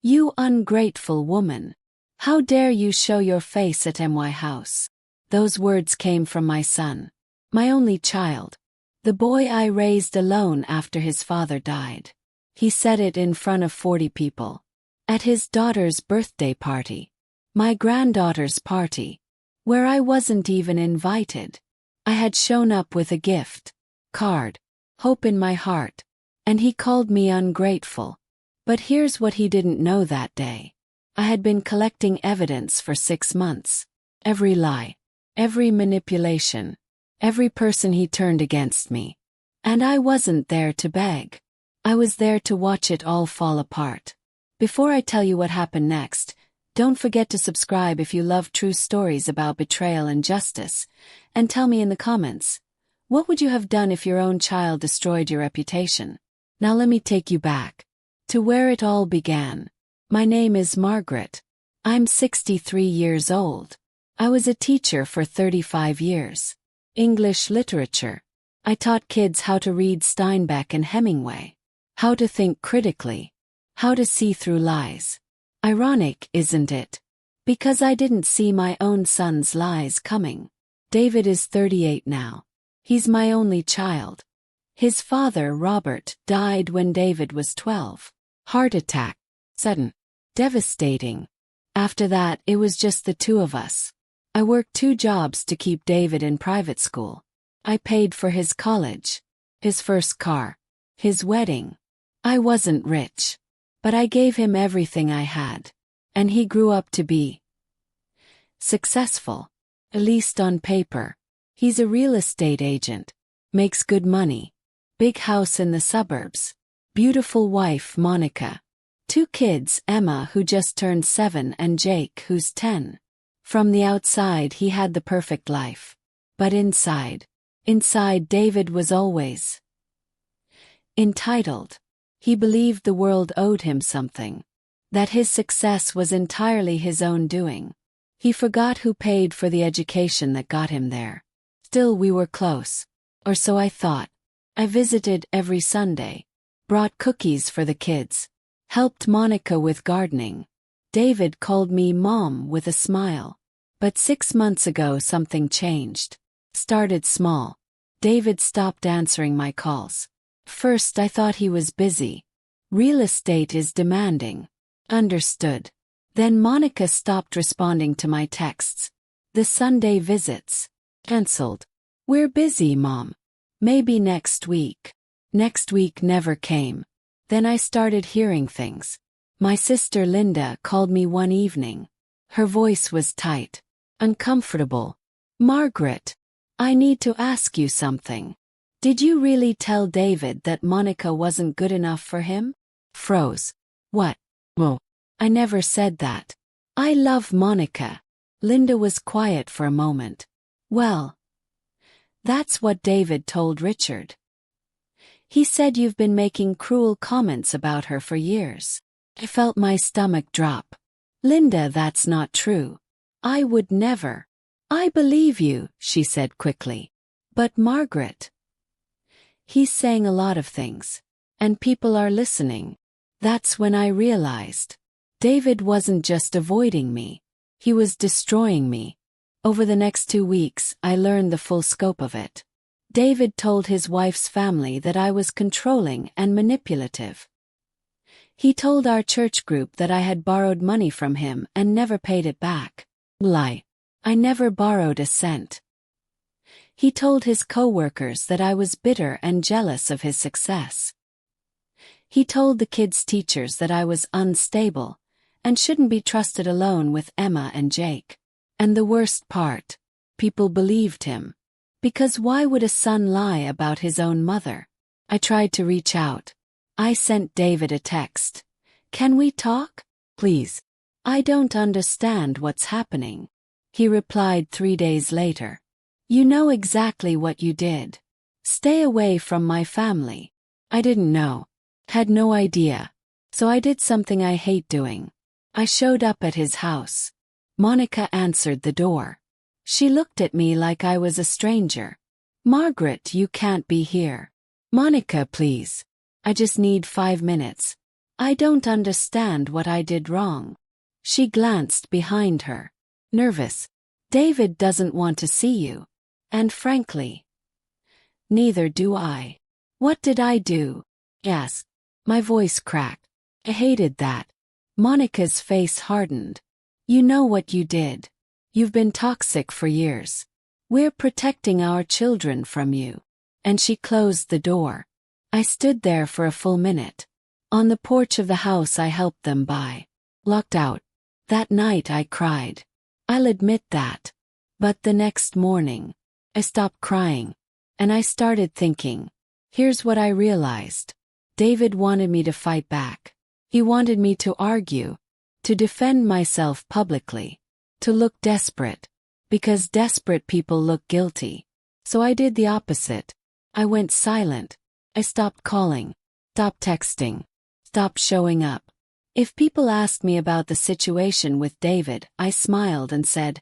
"You ungrateful woman. How dare you show your face at my house?" Those words came from my son. My only child. The boy I raised alone after his father died. He said it in front of 40 people. At his daughter's birthday party. My granddaughter's party. Where I wasn't even invited. I had shown up with a gift. Card. Hope in my heart. And he called me ungrateful. But here's what he didn't know that day. I had been collecting evidence for 6 months. Every lie. Every manipulation. Every person he turned against me. And I wasn't there to beg. I was there to watch it all fall apart. Before I tell you what happened next, don't forget to subscribe if you love true stories about betrayal and justice, and tell me in the comments, what would you have done if your own child destroyed your reputation? Now let me take you back to where it all began. My name is Margaret. I'm 63 years old. I was a teacher for 35 years. English literature. I taught kids how to read Steinbeck and Hemingway. How to think critically. How to see through lies. Ironic, isn't it? Because I didn't see my own son's lies coming. David is 38 now. He's my only child. His father, Robert, died when David was 12. Heart attack. Sudden. Devastating. After that, it was just the two of us. I worked 2 jobs to keep David in private school. I paid for his college, his first car, his wedding. I wasn't rich. But I gave him everything I had. And he grew up to be successful. At least on paper. He's a real estate agent. Makes good money. Big house in the suburbs. Beautiful wife, Monica. 2 kids, Emma, who just turned 7, and Jake, who's 10. From the outside, he had the perfect life. But inside, David was always entitled. He believed the world owed him something. That his success was entirely his own doing. He forgot who paid for the education that got him there. Still, we were close. Or so I thought. I visited every Sunday. Brought cookies for the kids. Helped Monica with gardening. David called me Mom with a smile. But 6 months ago something changed. Started small. David stopped answering my calls. First I thought he was busy. Real estate is demanding. Understood. Then Monica stopped responding to my texts. The Sunday visits. Cancelled. We're busy, Mom. Maybe next week. Next week never came. Then I started hearing things. My sister Linda called me one evening. Her voice was tight. Uncomfortable. "Margaret, I need to ask you something. Did you really tell David that Monica wasn't good enough for him?" Froze. "What? Oh, I never said that. I love Monica." Linda was quiet for a moment. "Well, that's what David told Richard. He said you've been making cruel comments about her for years." I felt my stomach drop. "Linda, that's not true. I would never." "I believe you," she said quickly. "But Margaret, he's saying a lot of things. And people are listening." That's when I realized. David wasn't just avoiding me. He was destroying me. Over the next 2 weeks, I learned the full scope of it. David told his wife's family that I was controlling and manipulative. He told our church group that I had borrowed money from him and never paid it back. Lie. I never borrowed a cent. He told his co-workers that I was bitter and jealous of his success. He told the kids' teachers that I was unstable and shouldn't be trusted alone with Emma and Jake. And the worst part, people believed him. Because why would a son lie about his own mother? I tried to reach out. I sent David a text. "Can we talk? Please. I don't understand what's happening." He replied 3 days later. "You know exactly what you did. Stay away from my family." I didn't know. Had no idea. So I did something I hate doing. I showed up at his house. Monica answered the door. She looked at me like I was a stranger. "Margaret, you can't be here." "Monica, please. I just need 5 minutes." I don't understand what I did wrong. She glanced behind her. Nervous. David doesn't want to see you. And frankly, neither do I. What did I do? Yes. My voice cracked. I hated that. Monica's face hardened. You know what you did. You've been toxic for years. We're protecting our children from you. And she closed the door. I stood there for a full minute. On the porch of the house I helped them buy. Locked out. That night I cried. I'll admit that. But the next morning, I stopped crying. And I started thinking. Here's what I realized. David wanted me to fight back. He wanted me to argue. To defend myself publicly. To look desperate. Because desperate people look guilty. So I did the opposite. I went silent. I stopped calling. Stopped texting. Stopped showing up. If people asked me about the situation with David, I smiled and said,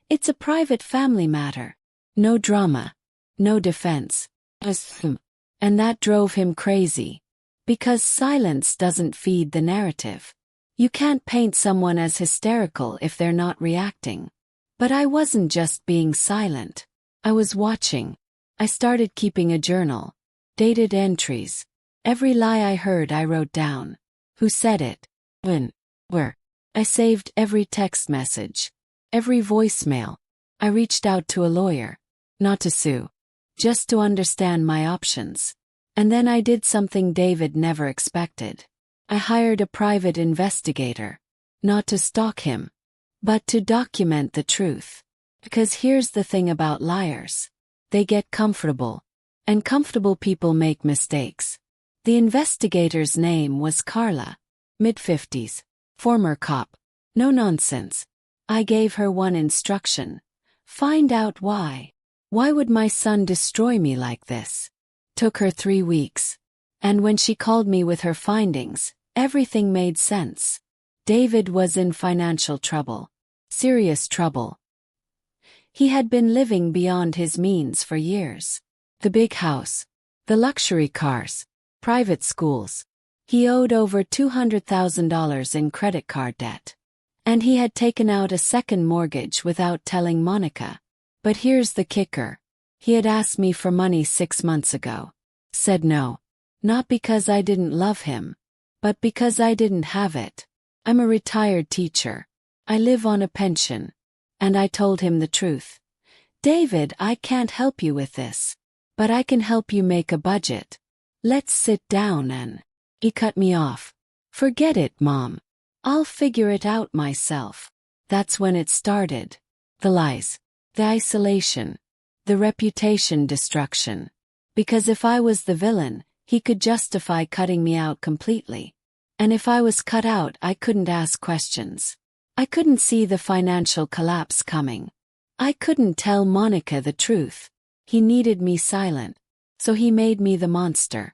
it's a private family matter. No drama. No defense. And that drove him crazy. Because silence doesn't feed the narrative. You can't paint someone as hysterical if they're not reacting. But I wasn't just being silent. I was watching. I started keeping a journal. Dated entries. Every lie I heard I wrote down. Who said it? When? Where? I saved every text message. Every voicemail. I reached out to a lawyer. Not to sue. Just to understand my options. And then I did something David never expected. I hired a private investigator. Not to stalk him. But to document the truth. Because here's the thing about liars. They get comfortable. And comfortable people make mistakes. The investigator's name was Carla. Mid-50s. Former cop. No nonsense. I gave her one instruction. Find out why. Why would my son destroy me like this? Took her 3 weeks. And when she called me with her findings, everything made sense. David was in financial trouble. Serious trouble. He had been living beyond his means for years. The big house. The luxury cars. Private schools. He owed over $200,000 in credit card debt. And he had taken out a second mortgage without telling Monica. But here's the kicker. He had asked me for money 6 months ago. Said no. Not because I didn't love him. But because I didn't have it. I'm a retired teacher. I live on a pension. And I told him the truth. David, I can't help you with this. But I can help you make a budget. Let's sit down and... He cut me off. Forget it, Mom. I'll figure it out myself. That's when it started. The lies. The isolation. The reputation destruction. Because if I was the villain, he could justify cutting me out completely. And if I was cut out, I couldn't ask questions. I couldn't see the financial collapse coming. I couldn't tell Monica the truth. He needed me silent. So he made me the monster.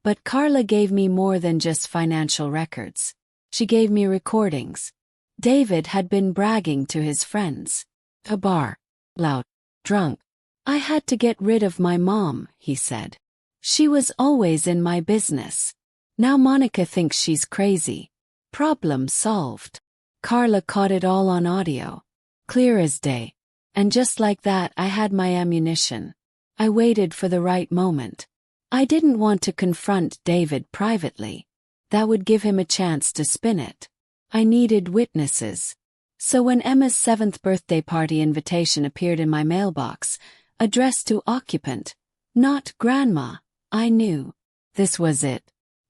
But Carla gave me more than just financial records. She gave me recordings. David had been bragging to his friends. A bar. Loud. Drunk. I had to get rid of my mom, he said. She was always in my business. Now Monica thinks she's crazy. Problem solved. Carla caught it all on audio. Clear as day. And just like that, I had my ammunition. I waited for the right moment. I didn't want to confront David privately. That would give him a chance to spin it. I needed witnesses. So when Emma's 7th birthday party invitation appeared in my mailbox, addressed to occupant, not grandma, I knew. This was it.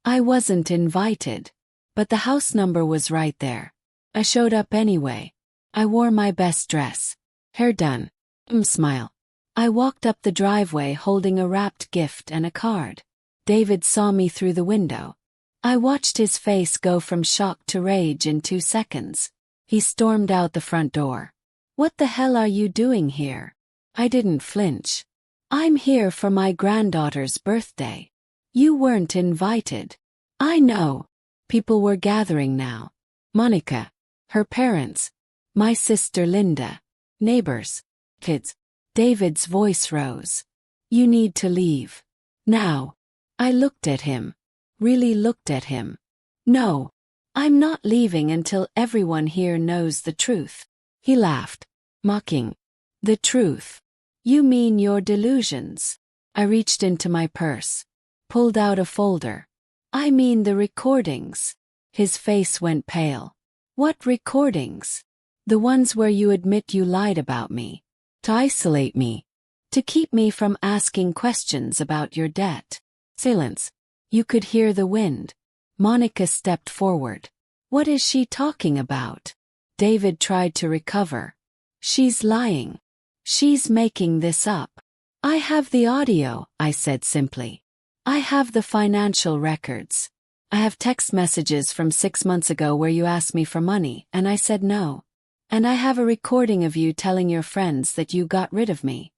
I wasn't invited. But the house number was right there. I showed up anyway. I wore my best dress. Hair done. Smile. I walked up the driveway holding a wrapped gift and a card. David saw me through the window. I watched his face go from shock to rage in 2 seconds. He stormed out the front door. What the hell are you doing here? I didn't flinch. I'm here for my granddaughter's birthday. You weren't invited. I know. People were gathering now. Monica. Her parents. My sister Linda. Neighbors. Kids. David's voice rose. You need to leave. Now. I looked at him. Really looked at him. No. I'm not leaving until everyone here knows the truth. He laughed, mocking. The truth? You mean your delusions? I reached into my purse, pulled out a folder. I mean the recordings. His face went pale. What recordings? The ones where you admit you lied about me. To isolate me. To keep me from asking questions about your debt. Silence. You could hear the wind. Monica stepped forward. What is she talking about? David tried to recover. She's lying. She's making this up. I have the audio, I said simply. I have the financial records. I have text messages from 6 months ago where you asked me for money, and I said no. And I have a recording of you telling your friends that you got rid of me,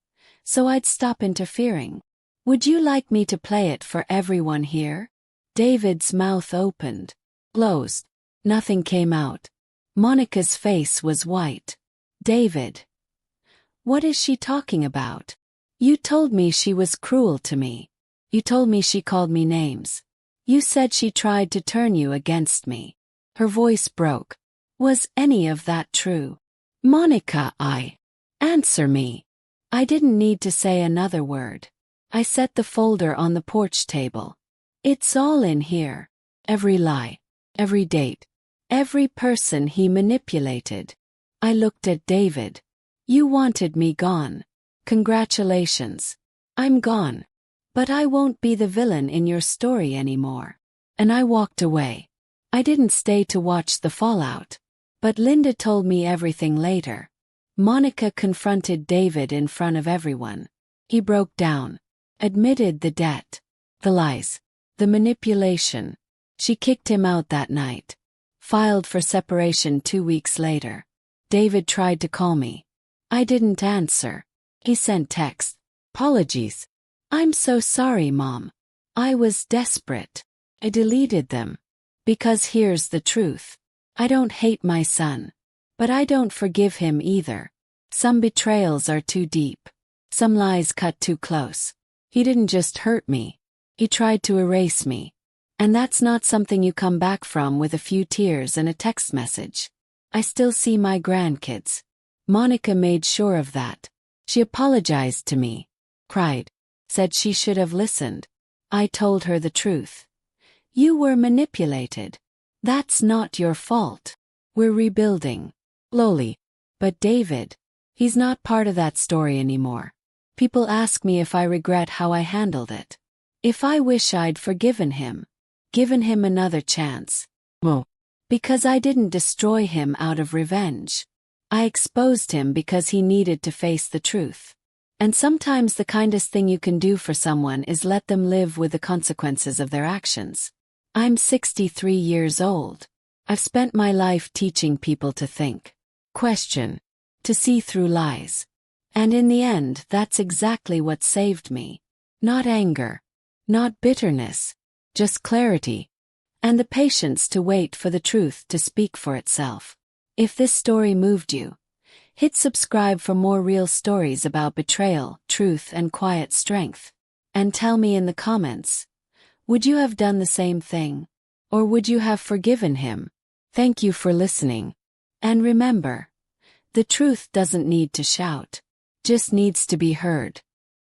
so I'd stop interfering. Would you like me to play it for everyone here? David's mouth opened, closed. Nothing came out. Monica's face was white. David. What is she talking about? You told me she was cruel to me. You told me she called me names. You said she tried to turn you against me. Her voice broke. Was any of that true? Monica, answer me. I didn't need to say another word. I set the folder on the porch table. It's all in here. Every lie. Every date. Every person he manipulated. I looked at David. You wanted me gone. Congratulations. I'm gone. But I won't be the villain in your story anymore. And I walked away. I didn't stay to watch the fallout. But Linda told me everything later. Monica confronted David in front of everyone. He broke down. Admitted the debt. The lies. The manipulation. She kicked him out that night. Filed for separation 2 weeks later. David tried to call me. I didn't answer. He sent texts. Apologies. I'm so sorry, Mom. I was desperate. I deleted them. Because here's the truth. I don't hate my son. But I don't forgive him either. Some betrayals are too deep. Some lies cut too close. He didn't just hurt me. He tried to erase me. And that's not something you come back from with a few tears and a text message. I still see my grandkids. Monica made sure of that. She apologized to me. Cried. Said she should have listened. I told her the truth. You were manipulated. That's not your fault. We're rebuilding. Slowly. But David, he's not part of that story anymore. People ask me if I regret how I handled it. If I wish I'd forgiven him. Given him another chance. No. Because I didn't destroy him out of revenge. I exposed him because he needed to face the truth. And sometimes the kindest thing you can do for someone is let them live with the consequences of their actions. I'm 63 years old. I've spent my life teaching people to think, question, to see through lies. And in the end, that's exactly what saved me. Not anger. Not bitterness. Just clarity. And the patience to wait for the truth to speak for itself. If this story moved you, hit subscribe for more real stories about betrayal, truth, and quiet strength. And tell me in the comments, would you have done the same thing? Or would you have forgiven him? Thank you for listening. And remember, the truth doesn't need to shout, just needs to be heard.